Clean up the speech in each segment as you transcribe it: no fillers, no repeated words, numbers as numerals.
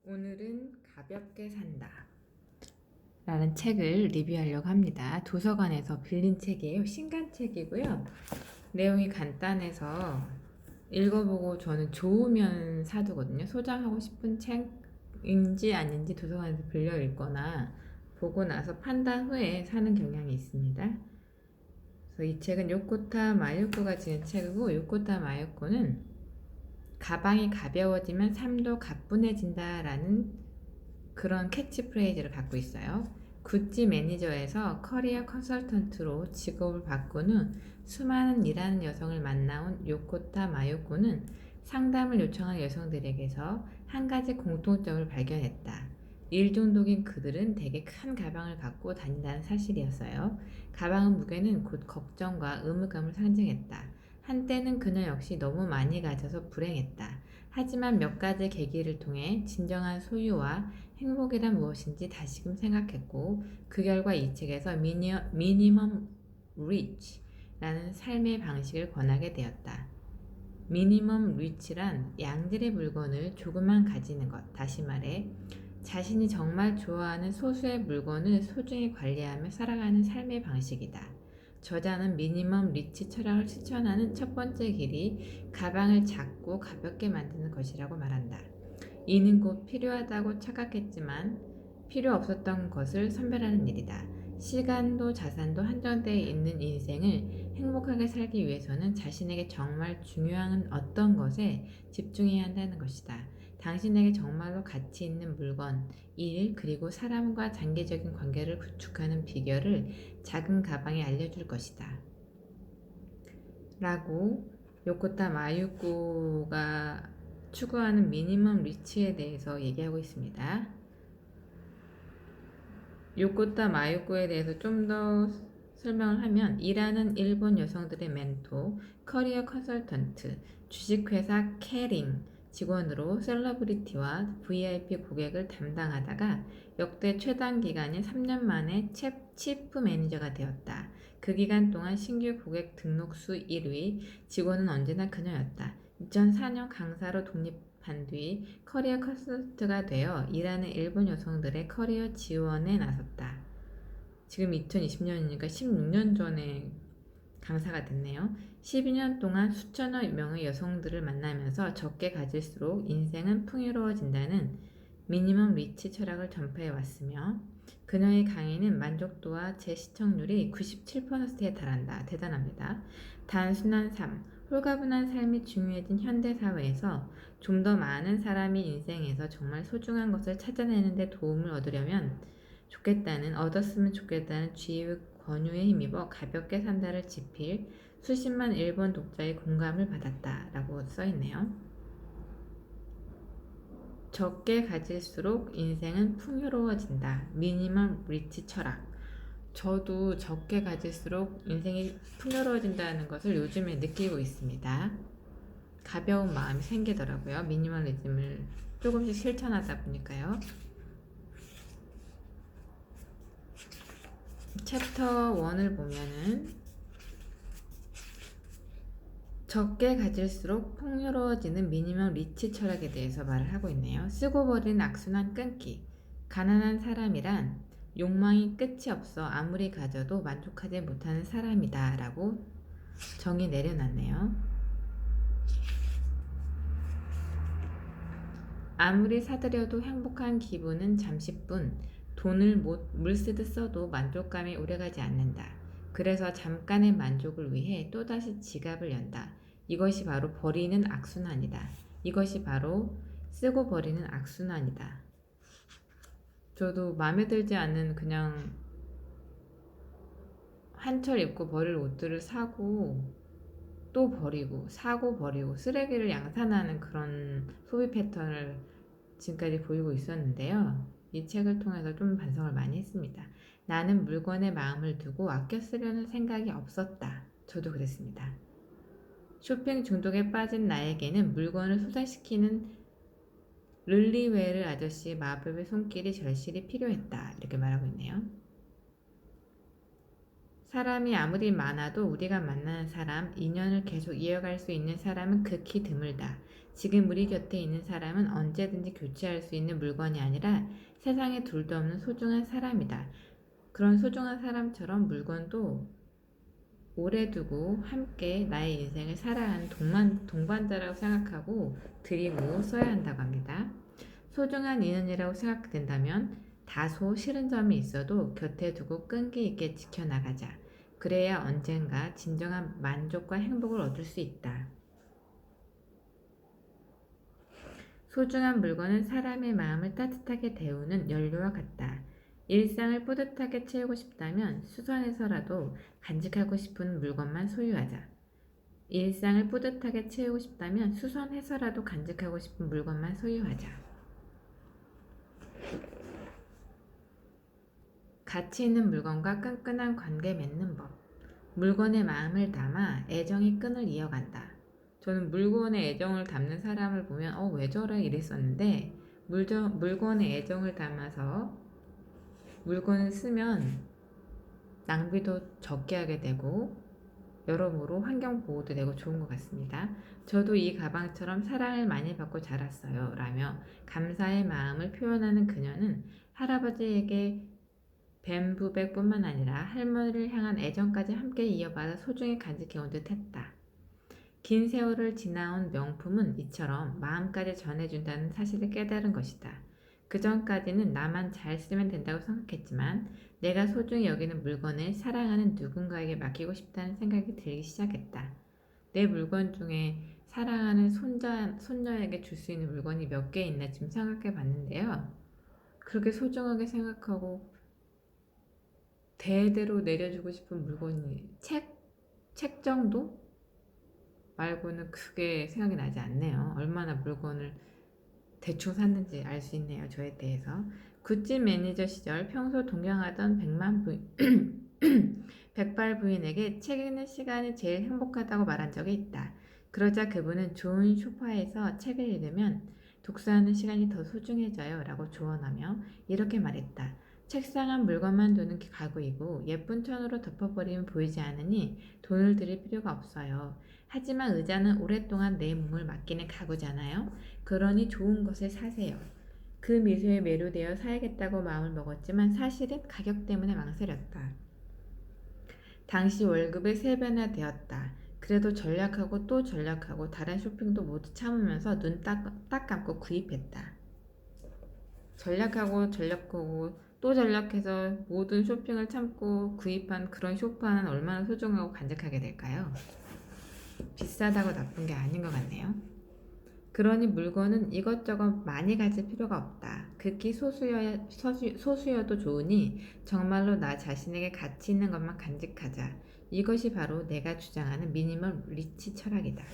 오늘은 가볍게 산다 라는 책을 리뷰하려고 합니다. 도서관에서 빌린 책이에요. 신간책이고요. 내용이 간단해서 읽어보고 저는 좋으면 사두거든요. 소장하고 싶은 책인지 아닌지 도서관에서 빌려 읽거나 보고 나서 판단 후에 사는 경향이 있습니다. 그래서 이 책은 요코타 마유코가 지은 책이고, 요코타 마유코는 가방이 가벼워지면 삶도 가뿐해진다라는 그런 캐치프레이즈를 갖고 있어요. 구찌 매니저에서 커리어 컨설턴트로 직업을 바꾼 후 수많은 일하는 여성을 만나온 요코타 마요코는 상담을 요청한 여성들에게서 한 가지 공통점을 발견했다. 일 중독인 그들은 대개 큰 가방을 갖고 다닌다는 사실이었어요. 가방의 무게는 곧 걱정과 의무감을 상징했다. 한때는 그녀 역시 너무 많이 가져서 불행했다. 하지만 몇 가지 계기를 통해 진정한 소유와 행복이란 무엇인지 다시금 생각했고, 그 결과 이 책에서 미니멈 리치라는 삶의 방식을 권하게 되었다. 미니멈 리치란 양질의 물건을 조금만 가지는 것, 다시 말해 자신이 정말 좋아하는 소수의 물건을 소중히 관리하며 살아가는 삶의 방식이다. 저자는 미니멈 리치 철학을 실천하는 첫 번째 길이 가방을 작고 가볍게 만드는 것이라고 말한다. 이는 곧 필요하다고 착각했지만 필요 없었던 것을 선별하는 일이다. 시간도 자산도 한정되어 있는 인생을 행복하게 살기 위해서는 자신에게 정말 중요한 어떤 것에 집중해야 한다는 것이다. 당신에게 정말로 가치 있는 물건, 일, 그리고 사람과 장기적인 관계를 구축하는 비결을 작은 가방에 알려줄 것이다. 라고 요코타 마유코가 추구하는 미니멈 리치에 대해서 얘기하고 있습니다. 요코타 마유코에 대해서 좀 더 설명을 하면, 일하는 일본 여성들의 멘토, 커리어 컨설턴트, 주식회사 캐링 직원으로 셀러브리티와 VIP 고객을 담당하다가 역대 최단 기간인 3년 만에 치프 매니저가 되었다. 그 기간 동안 신규 고객 등록수 1위, 직원은 언제나 그녀였다. 2004년 강사로 독립한 뒤 커리어 컨설턴트가 되어 일하는 일본 여성들의 커리어 지원에 나섰다. 지금 2020년이니까 16년 전에 강사가 됐네요. 12년 동안 수천여 명의 여성들을 만나면서 적게 가질수록 인생은 풍요로워진다는 미니멈 리치 철학을 전파해 왔으며, 그녀의 강의는 만족도와 재시청률이 97%에 달한다. 대단합니다. 단순한 삶, 홀가분한 삶이 중요해진 현대사회에서 좀 더 많은 사람이 인생에서 정말 소중한 것을 찾아내는 데 도움을 얻었으면 좋겠다는 주의 권유에 힘입어 가볍게 산다를 지필 수십만 일본 독자의 공감을 받았다라고 써있네요. 적게 가질수록 인생은 풍요로워진다. 미니멈 리치 철학. 저도 적게 가질수록 인생이 풍요로워진다는 것을 요즘에 느끼고 있습니다. 가벼운 마음이 생기더라고요. 미니멀리즘을 조금씩 실천하다 보니까요. 챕터 1을 보면은 적게 가질수록 풍요로워지는 미니멈 리치 철학에 대해서 말을 하고 있네요. 쓰고 버리는 악순환 끊기. 가난한 사람이란 욕망이 끝이 없어 아무리 가져도 만족하지 못하는 사람이다 라고 정의 내려놨네요. 아무리 사들여도 행복한 기분은 잠시뿐, 돈을 물쓰듯 써도 만족감이 오래가지 않는다. 그래서 잠깐의 만족을 위해 또다시 지갑을 연다. 이것이 바로 버리는 악순환이다. 이것이 바로 쓰고 버리는 악순환이다. 저도 마음에 들지 않는 그냥 한철 입고 버릴 옷들을 사고 또 버리고 사고 버리고 쓰레기를 양산하는 그런 소비 패턴을 지금까지 보이고 있었는데요. 이 책을 통해서 좀 반성을 많이 했습니다. 나는 물건에 마음을 두고 아껴 쓰려는 생각이 없었다. 저도 그랬습니다. 쇼핑 중독에 빠진 나에게는 물건을 소장시키는 릴리웨르 아저씨의 마법의 손길이 절실히 필요했다. 이렇게 말하고 있네요. 사람이 아무리 많아도 우리가 만나는 사람, 인연을 계속 이어갈 수 있는 사람은 극히 드물다. 지금 우리 곁에 있는 사람은 언제든지 교체할 수 있는 물건이 아니라 세상에 둘도 없는 소중한 사람이다. 그런 소중한 사람처럼 물건도 오래 두고 함께 나의 인생을 살아가는 동반자라고 생각하고 드리고 써야 한다고 합니다. 소중한 인연이라고 생각된다면 다소 싫은 점이 있어도 곁에 두고 끈기 있게 지켜나가자. 그래야 언젠가 진정한 만족과 행복을 얻을 수 있다. 소중한 물건은 사람의 마음을 따뜻하게 데우는 연료와 같다. 일상을 뿌듯하게 채우고 싶다면 수선해서라도 간직하고 싶은 물건만 소유하자. 일상을 뿌듯하게 채우고 싶다면 수선해서라도 간직하고 싶은 물건만 소유하자. 가치 있는 물건과 끈끈한 관계 맺는 법. 물건에 마음을 담아 애정의 끈을 이어간다. 저는 물건에 애정을 담는 사람을 보면 왜 저래 이랬었는데 물건에 애정을 담아서 물건을 쓰면 낭비도 적게 하게 되고 여러모로 환경 보호도 되고 좋은 것 같습니다. 저도 이 가방처럼 사랑을 많이 받고 자랐어요. 라며 감사의 마음을 표현하는 그녀는 할아버지에게 뱀부백뿐만 아니라 할머니를 향한 애정까지 함께 이어받아 소중히 간직해온 듯 했다. 긴 세월을 지나온 명품은 이처럼 마음까지 전해준다는 사실을 깨달은 것이다. 그 전까지는 나만 잘 쓰면 된다고 생각했지만 내가 소중히 여기는 물건을 사랑하는 누군가에게 맡기고 싶다는 생각이 들기 시작했다. 내 물건 중에 사랑하는 손녀에게 줄 수 있는 물건이 몇 개 있나 지금 생각해 봤는데요. 그렇게 소중하게 생각하고 대대로 내려주고 싶은 물건이 책 정도? 말고는 크게 생각이 나지 않네요. 얼마나 물건을 대충 샀는지 알 수 있네요. 저에 대해서. 굿즈 매니저 시절 평소 동경하던 백발 부인에게 책 읽는 시간이 제일 행복하다고 말한 적이 있다. 그러자 그분은 좋은 소파에서 책을 읽으면 독서하는 시간이 더 소중해져요 라고 조언하며 이렇게 말했다. 책상은 물건만 두는 가구이고 예쁜 천으로 덮어버리면 보이지 않으니 돈을 들일 필요가 없어요. 하지만 의자는 오랫동안 내 몸을 맡기는 가구잖아요. 그러니 좋은 것을 사세요. 그 미소에 매료되어 사야겠다고 마음을 먹었지만 사실은 가격 때문에 망설였다. 당시 월급의 3배나 되었다. 그래도 전략하고 또 전략하고 다른 쇼핑도 모두 참으면서 눈 딱 감고 구입했다. 전략하고 또 전략해서 모든 쇼핑을 참고 구입한 그런 쇼파는 얼마나 소중하고 간직하게 될까요? 비싸다고 나쁜 게 아닌 것 같네요. 그러니 물건은 이것저것 많이 가질 필요가 없다. 극히 소수여도 좋으니 정말로 나 자신에게 가치 있는 것만 간직하자. 이것이 바로 내가 주장하는 미니멀 리치 철학이다.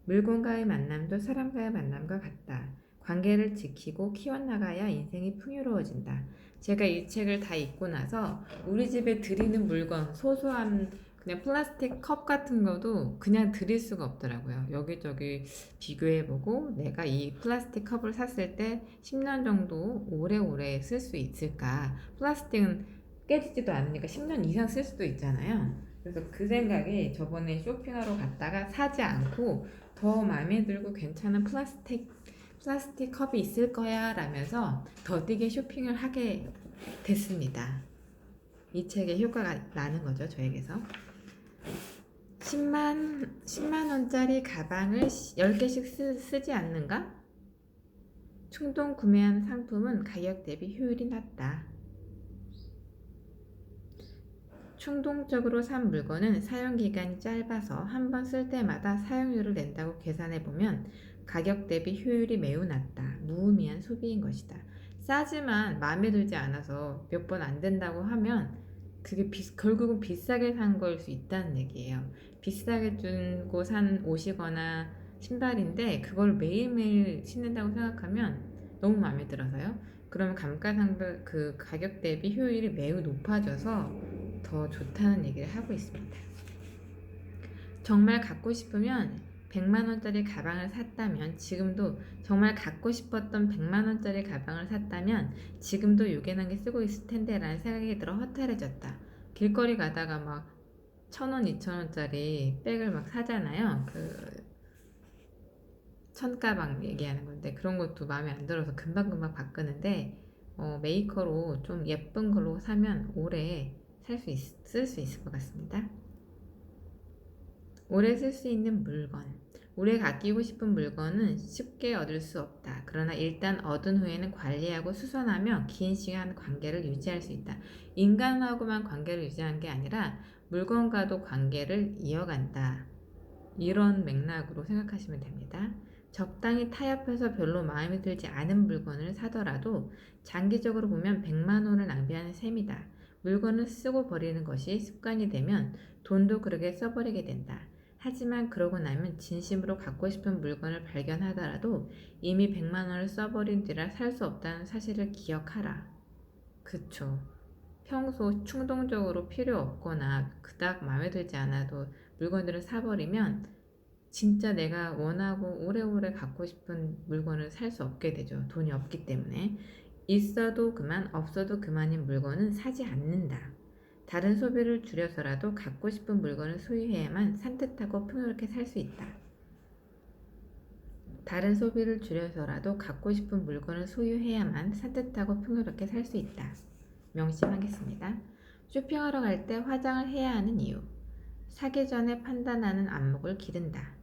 물건과의 만남도 사람과의 만남과 같다. 관계를 지키고 키워나가야 인생이 풍요로워진다. 제가 이 책을 다 읽고 나서 우리 집에 드리는 물건, 소소한 그냥 플라스틱 컵 같은 것도 그냥 드릴 수가 없더라고요. 여기저기 비교해보고 내가 이 플라스틱 컵을 샀을 때 10년 정도 오래오래 쓸 수 있을까? 플라스틱은 깨지지도 않으니까 10년 이상 쓸 수도 있잖아요. 그래서 그 생각에 저번에 쇼핑하러 갔다가 사지 않고 더 마음에 들고 괜찮은 플라스틱 컵이 있을 거야 라면서 더디게 쇼핑을 하게 됐습니다. 이 책의 효과가 나는 거죠, 저에게서. 10만 원짜리 가방을 10개씩 쓰지 않는가? 충동 구매한 상품은 가격 대비 효율이 낮다. 충동적으로 산 물건은 사용기간이 짧아서 한 번 쓸 때마다 사용료를 낸다고 계산해보면 가격 대비 효율이 매우 낮다. 무의미한 소비인 것이다. 싸지만 마음에 들지 않아서 몇 번 안 된다고 하면 그게 결국은 비싸게 산 걸 수 있다는 얘기예요. 비싸게 주고 산 옷이거나 신발인데 그걸 매일매일 신는다고 생각하면 너무 마음에 들어서요. 그러면 감가상각 그 가격 대비 효율이 매우 높아져서 더 좋다는 얘기를 하고 있습니다. 정말 갖고 싶으면 100만 원짜리 가방을 샀다면 지금도 정말 갖고 싶었던 100만 원짜리 가방을 샀다면 지금도 요긴하게 쓰고 있을 텐데 라는 생각이 들어 허탈해졌다. 길거리 가다가 막 1,000원, 2,000원짜리 백을 막 사잖아요. 그 천가방 얘기하는 건데 그런 것도 마음에 안 들어서 금방금방 바꾸는데 메이커로 좀 예쁜 걸로 사면 오래 쓸 수 있을 것 같습니다. 오래 쓸 수 있는 물건. 오래 아끼고 싶은 물건은 쉽게 얻을 수 없다. 그러나 일단 얻은 후에는 관리하고 수선하며 긴 시간 관계를 유지할 수 있다. 인간하고만 관계를 유지하는 게 아니라 물건과도 관계를 이어간다. 이런 맥락으로 생각하시면 됩니다. 적당히 타협해서 별로 마음에 들지 않은 물건을 사더라도 장기적으로 보면 100만 원을 낭비하는 셈이다. 물건을 쓰고 버리는 것이 습관이 되면 돈도 그렇게 써버리게 된다. 하지만 그러고 나면 진심으로 갖고 싶은 물건을 발견하더라도 이미 100만 원을 써버린 뒤라 살 수 없다는 사실을 기억하라. 그쵸. 평소 충동적으로 필요 없거나 그닥 마음에 들지 않아도 물건들을 사버리면 진짜 내가 원하고 오래오래 갖고 싶은 물건을 살 수 없게 되죠. 돈이 없기 때문에. 있어도 그만, 없어도 그만인 물건은 사지 않는다. 다른 소비를 줄여서라도 갖고 싶은 물건을 소유해야만 산뜻하고 풍요롭게 살 수 있다. 다른 소비를 줄여서라도 갖고 싶은 물건을 소유해야만 산뜻하고 풍요롭게 살 수 있다. 명심하겠습니다. 쇼핑하러 갈 때 화장을 해야 하는 이유. 사기 전에 판단하는 안목을 기른다.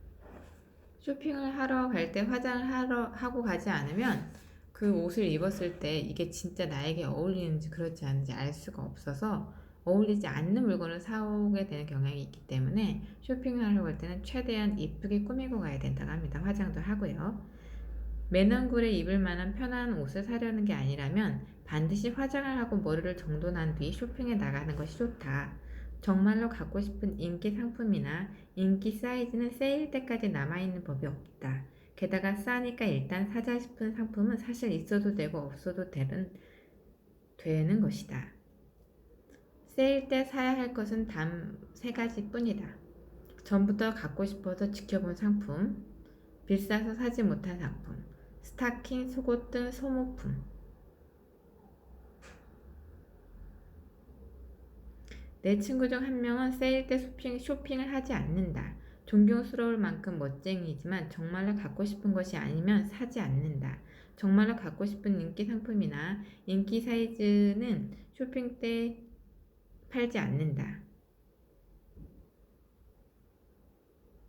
쇼핑을 하러 갈 때 화장을 하고 가지 않으면 그 옷을 입었을 때 이게 진짜 나에게 어울리는지 그렇지 않은지 알 수가 없어서 어울리지 않는 물건을 사오게 되는 경향이 있기 때문에 쇼핑을 하러 갈 때는 최대한 이쁘게 꾸미고 가야 된다고 합니다. 화장도 하고요. 맨 얼굴에 입을 만한 편한 옷을 사려는 게 아니라면 반드시 화장을 하고 머리를 정돈한 뒤 쇼핑에 나가는 것이 좋다. 정말로 갖고 싶은 인기 상품이나 인기 사이즈는 세일 때까지 남아있는 법이 없다. 게다가 싸니까 일단 사자 싶은 상품은 사실 있어도 되고 없어도 되는 것이다. 세일 때 사야 할 것은 단 3가지 뿐이다. 전부터 갖고 싶어서 지켜본 상품, 비싸서 사지 못한 상품, 스타킹, 속옷 등 소모품. 내 친구 중 한 명은 세일 때 쇼핑을 하지 않는다. 존경스러울 만큼 멋쟁이지만 정말로 갖고 싶은 것이 아니면 사지 않는다. 정말로 갖고 싶은 인기 상품이나 인기 사이즈는 쇼핑 때 팔지 않는다.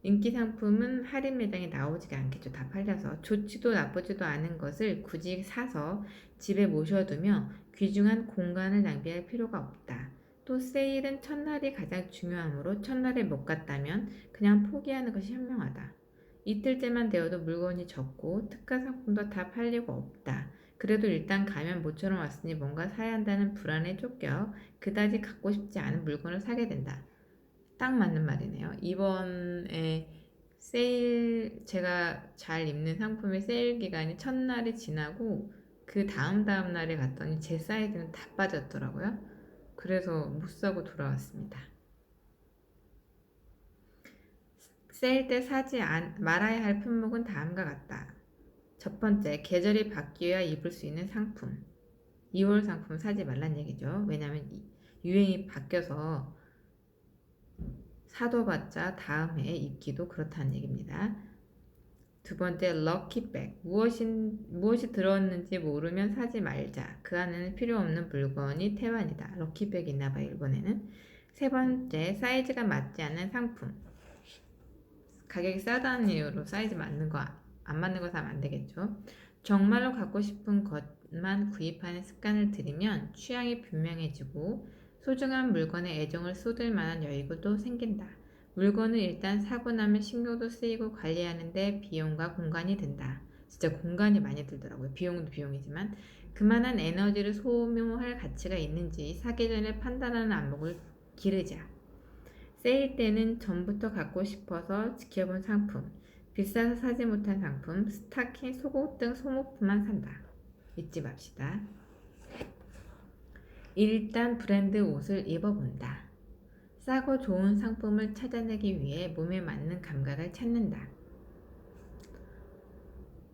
인기 상품은 할인 매장에 나오지가 않겠죠. 다 팔려서. 좋지도 나쁘지도 않은 것을 굳이 사서 집에 모셔두며 귀중한 공간을 낭비할 필요가 없다. 또 세일은 첫날이 가장 중요하므로 첫날에 못 갔다면 그냥 포기하는 것이 현명하다. 이틀째만 되어도 물건이 적고 특가 상품도 다 팔리고 없다. 그래도 일단 가면 모처럼 왔으니 뭔가 사야 한다는 불안에 쫓겨 그다지 갖고 싶지 않은 물건을 사게 된다. 딱 맞는 말이네요. 이번에 세일, 제가 잘 입는 상품의 세일 기간이 첫날이 지나고 그 다음 날에 갔더니 제 사이즈는 다 빠졌더라고요. 그래서 못 사고 돌아왔습니다. 세일 때 사지 말아야 할 품목은 다음과 같다. 첫 번째, 계절이 바뀌어야 입을 수 있는 상품. 2월 상품 사지 말란 얘기죠. 왜냐면 유행이 바뀌어서 사둬봤자 다음 해에 입기도 그렇다는 얘기입니다. 두 번째, 럭키백. 무엇이 들어있는지 모르면 사지 말자. 그 안에는 필요 없는 물건이 태반이다. 럭키백이 있나봐요, 일본에는. 세 번째, 사이즈가 맞지 않는 상품. 가격이 싸다는 이유로 사이즈 안 맞는 거 사면 안 되겠죠. 정말로 갖고 싶은 것만 구입하는 습관을 들이면 취향이 분명해지고 소중한 물건에 애정을 쏟을 만한 여유도 생긴다. 물건을 일단 사고 나면 신경도 쓰이고 관리하는데 비용과 공간이 든다. 진짜 공간이 많이 들더라고요. 비용도 비용이지만 그만한 에너지를 소모할 가치가 있는지 사기 전에 판단하는 안목을 기르자. 세일 때는 전부터 갖고 싶어서 지켜본 상품, 비싸서 사지 못한 상품, 스타킹, 속옷 등 소모품만 산다. 잊지 맙시다. 일단 브랜드 옷을 입어본다. 싸고 좋은 상품을 찾아내기 위해 몸에 맞는 감각을 찾는다.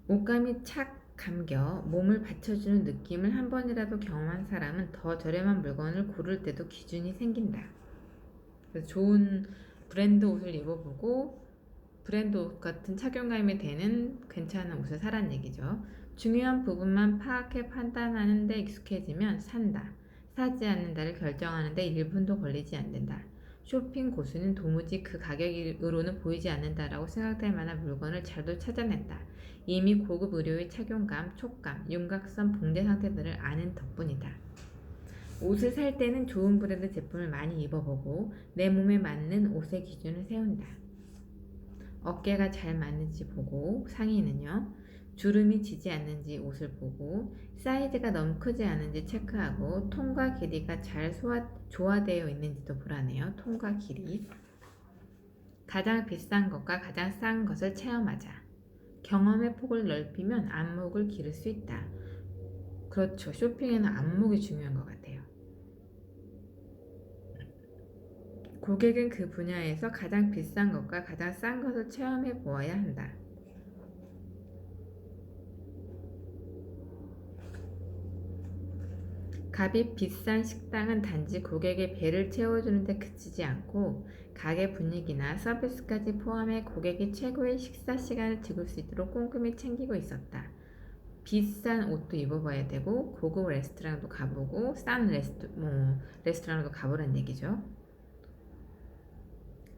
옷감이 착 감겨 몸을 받쳐주는 느낌을 한 번이라도 경험한 사람은 더 저렴한 물건을 고를 때도 기준이 생긴다. 그래서 좋은 브랜드 옷을 입어보고 브랜드 옷 같은 착용감이 되는 괜찮은 옷을 사라는 얘기죠. 중요한 부분만 파악해 판단하는 데 익숙해지면 산다. 사지 않는다를 결정하는 데 1분도 걸리지 않는다. 쇼핑 고수는 도무지 그 가격으로는 보이지 않는다라고 생각될 만한 물건을 잘도 찾아낸다. 이미 고급 의료의 착용감, 촉감, 윤곽선, 봉제 상태들을 아는 덕분이다. 옷을 살 때는 좋은 브랜드 제품을 많이 입어보고 내 몸에 맞는 옷의 기준을 세운다. 어깨가 잘 맞는지 보고, 상의는요, 주름이 지지 않는지 옷을 보고, 사이즈가 너무 크지 않은지 체크하고, 통과 길이가 잘 조화되어 있는지도 보라네요. 통과 길이. 가장 비싼 것과 가장 싼 것을 체험하자. 경험의 폭을 넓히면 안목을 기를 수 있다. 그렇죠. 쇼핑에는 안목이 중요한 것 같아요. 고객은 그 분야에서 가장 비싼 것과 가장 싼 것을 체험해 보아야 한다. 값이 비싼 식당은 단지 고객의 배를 채워주는 데 그치지 않고 가게 분위기나 서비스까지 포함해 고객이 최고의 식사 시간을 즐길 수 있도록 꼼꼼히 챙기고 있었다. 비싼 옷도 입어봐야 되고 고급 레스토랑도 가보고 싼 레스토랑도 가보라는 얘기죠.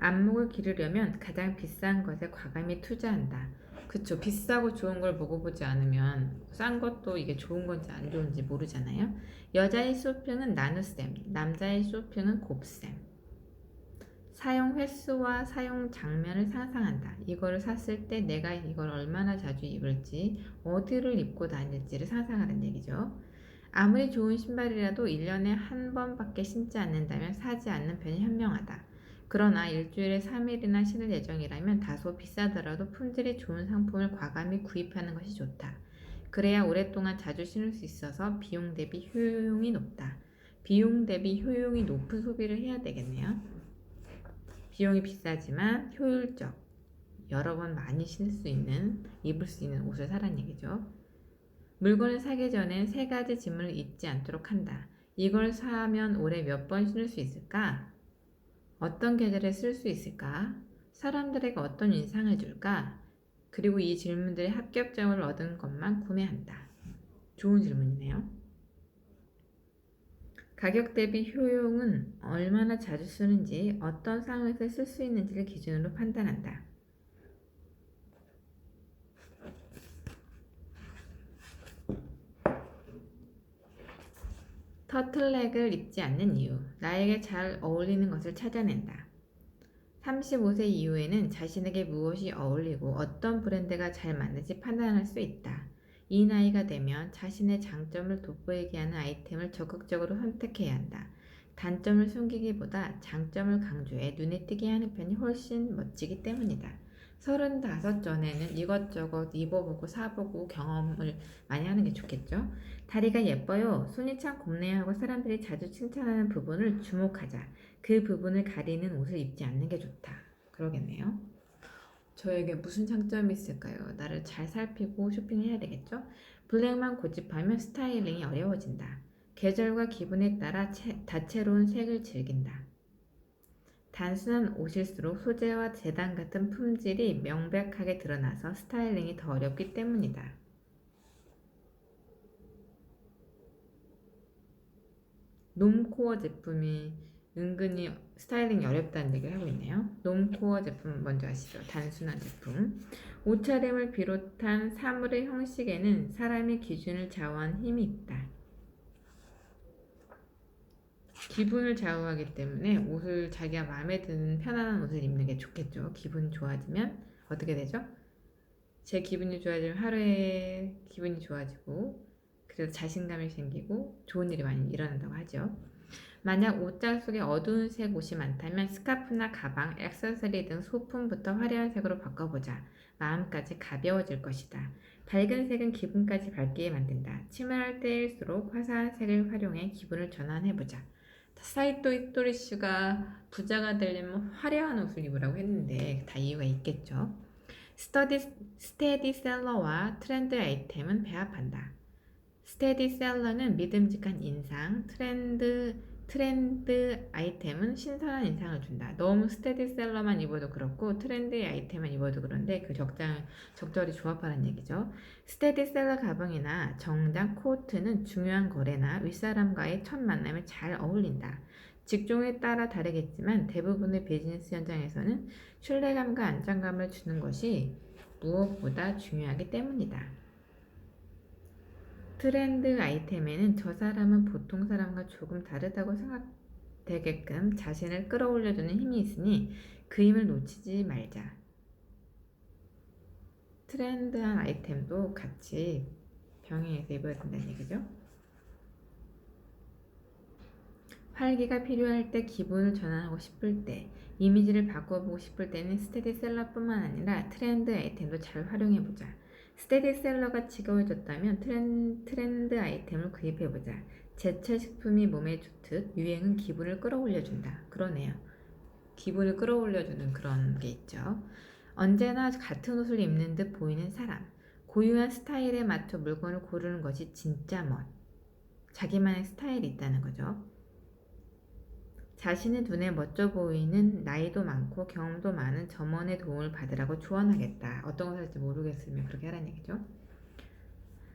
안목을 기르려면 가장 비싼 것에 과감히 투자한다. 그쵸. 비싸고 좋은 걸 먹어보지 않으면 싼 것도 이게 좋은 건지 안 좋은지 모르잖아요. 여자의 쇼핑은 나눗셈, 남자의 쇼핑은 곱셈. 사용 횟수와 사용 장면을 상상한다. 이거를 샀을 때 내가 이걸 얼마나 자주 입을지, 어디를 입고 다닐지를 상상하는 얘기죠. 아무리 좋은 신발이라도 1년에 한 번밖에 신지 않는다면 사지 않는 편이 현명하다. 그러나 일주일에 3일이나 신을 예정이라면 다소 비싸더라도 품질이 좋은 상품을 과감히 구입하는 것이 좋다. 그래야 오랫동안 자주 신을 수 있어서 비용 대비 효용이 높다. 비용 대비 효용이 높은 소비를 해야 되겠네요. 비용이 비싸지만 효율적, 여러 번 많이 신을 수 있는, 입을 수 있는 옷을 사라는 얘기죠. 물건을 사기 전엔 3가지 질문을 잊지 않도록 한다. 이걸 사면 올해 몇 번 신을 수 있을까? 어떤 계절에 쓸 수 있을까? 사람들에게 어떤 인상을 줄까? 그리고 이 질문들의 합격점을 얻은 것만 구매한다. 좋은 질문이네요. 가격 대비 효용은 얼마나 자주 쓰는지, 어떤 상황에서 쓸 수 있는지를 기준으로 판단한다. 터틀넥을 입지 않는 이유. 나에게 잘 어울리는 것을 찾아낸다. 35세 이후에는 자신에게 무엇이 어울리고 어떤 브랜드가 잘 맞는지 판단할 수 있다. 이 나이가 되면 자신의 장점을 돋보이게 하는 아이템을 적극적으로 선택해야 한다. 단점을 숨기기보다 장점을 강조해 눈에 띄게 하는 편이 훨씬 멋지기 때문이다. 35 전에는 이것저것 입어보고 사보고 경험을 많이 하는 게 좋겠죠. 다리가 예뻐요. 손이 참 곱네요 하고 사람들이 자주 칭찬하는 부분을 주목하자. 그 부분을 가리는 옷을 입지 않는 게 좋다. 그러겠네요. 저에게 무슨 장점이 있을까요? 나를 잘 살피고 쇼핑해야 되겠죠? 블랙만 고집하면 스타일링이 어려워진다. 계절과 기분에 따라 다채로운 색을 즐긴다. 단순한 옷일수록 소재와 재단 같은 품질이 명백하게 드러나서 스타일링이 더 어렵기 때문이다. 놈코어 제품이 은근히 스타일링이 어렵다는 얘기를 하고 있네요. 놈코어 제품 먼저 아시죠? 단순한 제품. 옷차림을 비롯한 사물의 형식에는 사람의 기준을 좌우한 힘이 있다. 기분을 좌우하기 때문에 옷을 자기가 마음에 드는 편안한 옷을 입는 게 좋겠죠. 기분 좋아지면 어떻게 되죠? 제 기분이 좋아지면 하루에 기분이 좋아지고 그래서 자신감이 생기고 좋은 일이 많이 일어난다고 하죠. 만약 옷장 속에 어두운 색 옷이 많다면 스카프나 가방, 액세서리 등 소품부터 화려한 색으로 바꿔보자. 마음까지 가벼워질 것이다. 밝은 색은 기분까지 밝게 만든다. 치마할 때일수록 화사한 색을 활용해 기분을 전환해보자. 사이토 히토리씨가 부자가 되려면 화려한 옷을 입으라고 했는데 다 이유가 있겠죠. 스테디셀러와 트렌드 아이템은 배합한다. 스테디셀러는 믿음직한 인상, 트렌드 아이템은 신선한 인상을 준다. 너무 스테디셀러만 입어도 그렇고 트렌드 아이템만 입어도 그런데 그 적절히 조합하라는 얘기죠. 스테디셀러 가방이나 정장, 코트는 중요한 거래나 윗사람과의 첫 만남에 잘 어울린다. 직종에 따라 다르겠지만 대부분의 비즈니스 현장에서는 신뢰감과 안정감을 주는 것이 무엇보다 중요하기 때문이다. 트렌드 아이템에는 저 사람은 보통 사람과 조금 다르다고 생각되게끔 자신을 끌어올려주는 힘이 있으니 그 힘을 놓치지 말자. 트렌드한 아이템도 같이 병행해서 입어야 된다는 얘기죠. 활기가 필요할 때, 기분을 전환하고 싶을 때, 이미지를 바꿔보고 싶을 때는 스테디셀러뿐만 아니라 트렌드 아이템도 잘 활용해보자. 스테디셀러가 지겨워졌다면 트렌드 아이템을 구입해보자. 제철 식품이 몸에 좋듯 유행은 기분을 끌어올려준다. 그러네요. 기분을 끌어올려주는 그런 게 있죠. 언제나 같은 옷을 입는 듯 보이는 사람. 고유한 스타일에 맞춰 물건을 고르는 것이 진짜 멋. 자기만의 스타일이 있다는 거죠. 자신의 눈에 멋져 보이는 나이도 많고 경험도 많은 점원의 도움을 받으라고 조언하겠다. 어떤 것을 할지 모르겠으면 그렇게 하라는 얘기죠.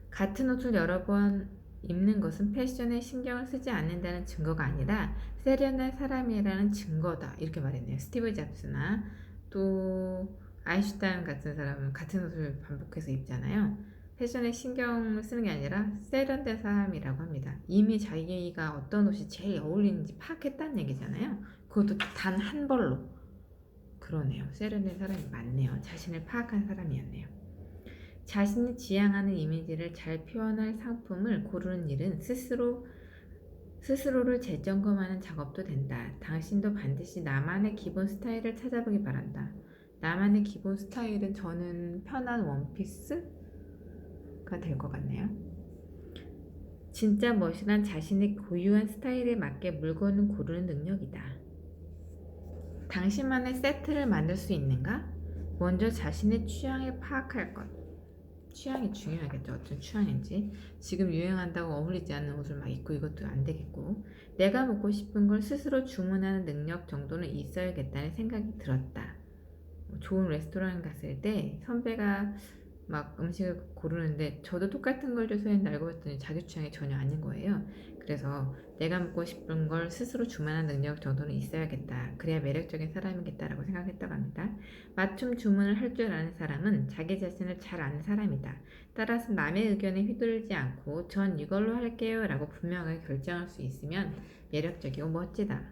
같은 옷을 여러 번 입는 것은 패션에 신경을 쓰지 않는다는 증거가 아니라 세련된 사람이라는 증거다. 이렇게 말했네요. 스티브 잡스나 또 아인슈타인 같은 사람은 같은 옷을 반복해서 입잖아요. 패션에 신경을 쓰는 게 아니라 세련된 사람이라고 합니다. 이미 자기가 어떤 옷이 제일 어울리는지 파악했다는 얘기잖아요. 그것도 단 한 벌로. 그러네요. 세련된 사람이 맞네요. 자신을 파악한 사람이었네요. 자신이 지향하는 이미지를 잘 표현할 상품을 고르는 일은 스스로를 재점검하는 작업도 된다. 당신도 반드시 나만의 기본 스타일을 찾아보기 바란다. 나만의 기본 스타일은 저는 편한 원피스가 될 것 같네요. 진짜 멋이란 자신의 고유한 스타일에 맞게 물건을 고르는 능력이다. 당신만의 세트를 만들 수 있는가? 먼저 자신의 취향을 파악할 것. 취향이 중요하겠죠. 어떤 취향인지. 지금 유행한다고 어울리지 않는 옷을 막 입고 이것도 안 되겠고. 내가 먹고 싶은 걸 스스로 주문하는 능력 정도는 있어야겠다는 생각이 들었다. 좋은 레스토랑 갔을 때 선배가 막 음식을 고르는데 저도 똑같은 걸 줘서 했는데 알고 봤더니 자기 취향이 전혀 아닌 거예요. 그래서 내가 먹고 싶은 걸 스스로 주문하는 능력 정도는 있어야겠다. 그래야 매력적인 사람이겠다라고 생각했다고 합니다. 맞춤 주문을 할 줄 아는 사람은 자기 자신을 잘 아는 사람이다. 따라서 남의 의견에 휘둘리지 않고 전 이걸로 할게요 라고 분명하게 결정할 수 있으면 매력적이고 멋지다.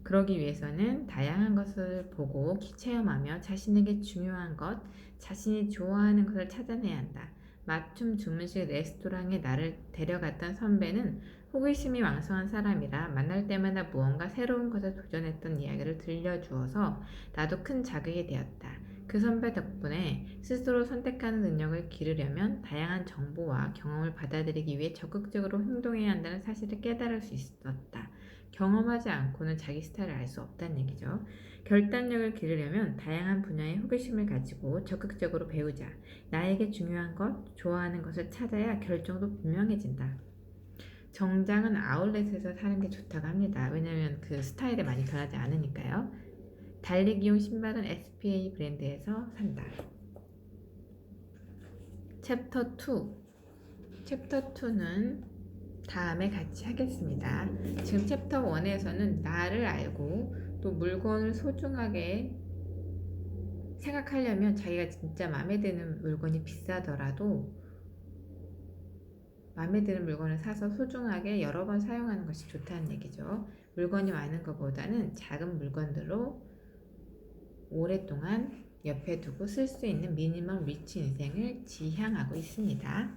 그러기 위해서는 다양한 것을 보고 체험하며 자신에게 중요한 것, 자신이 좋아하는 것을 찾아내야 한다. 맞춤 주문식 레스토랑에 나를 데려갔던 선배는 호기심이 왕성한 사람이라 만날 때마다 무언가 새로운 것에 도전했던 이야기를 들려주어서 나도 큰 자극이 되었다. 그 선배 덕분에 스스로 선택하는 능력을 기르려면 다양한 정보와 경험을 받아들이기 위해 적극적으로 행동해야 한다는 사실을 깨달을 수 있었다. 경험하지 않고는 자기 스타일을 알 수 없다는 얘기죠. 결단력을 기르려면 다양한 분야의 호기심을 가지고 적극적으로 배우자. 나에게 중요한 것, 좋아하는 것을 찾아야 결정도 분명해진다. 정장은 아울렛에서 사는 게 좋다고 합니다. 왜냐면 그 스타일에 많이 변하지 않으니까요. 달리기용 신발은 SPA 브랜드에서 산다. 챕터 2. 챕터 2는 다음에 같이 하겠습니다. 지금 챕터 1에서는 나를 알고 또 물건을 소중하게 생각하려면 자기가 진짜 마음에 드는 물건이 비싸더라도 마음에 드는 물건을 사서 소중하게 여러 번 사용하는 것이 좋다는 얘기죠. 물건이 많은 것보다는 작은 물건들로 오랫동안 옆에 두고 쓸 수 있는 미니멀 리치 인생을 지향하고 있습니다.